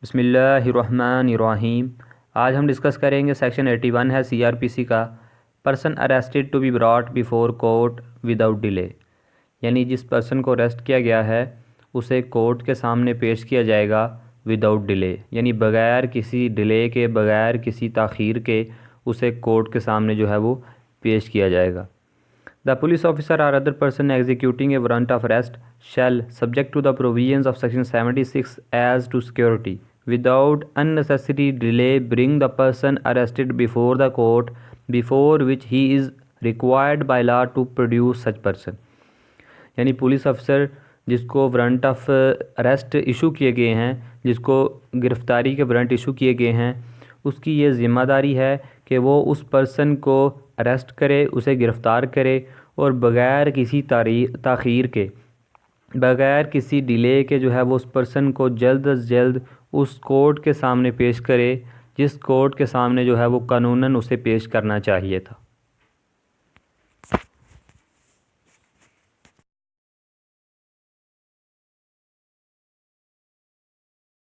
بسم اللہ الرحمن الرحیم۔ آج ہم ڈسکس کریں گے سیکشن 81 ہے CRPC کا، person arrested to be brought before court without delay, یعنی جس پرسن کو اریسٹ کیا گیا ہے اسے کورٹ کے سامنے پیش کیا جائے گا وداؤٹ ڈیلے، یعنی بغیر کسی ڈیلے کے، بغیر کسی تاخیر کے اسے کورٹ کے سامنے جو ہے وہ پیش کیا جائے گا۔ The police officer or other person executing a warrant of arrest shall, subject to the provisions of section 76 as to security, without unnecessary delay bring the person arrested before the court before which he is required by law to produce such person۔ یعنی police افسر جس کو warrant of arrest issue کیے گئے ہیں، جس کو گرفتاری کے وارنٹ ایشو کیے گئے ہیں، اس کی یہ ذمہ داری ہے کہ وہ اس پرسن کو اریسٹ کرے، اسے گرفتار کرے اور بغیر کسی تاخیر کے، بغیر کسی ڈیلے کے جو ہے وہ اس پرسن کو جلد از جلد اس کورٹ کے سامنے پیش کرے جس کورٹ کے سامنے جو ہے وہ قانوناً اسے پیش کرنا چاہیے تھا۔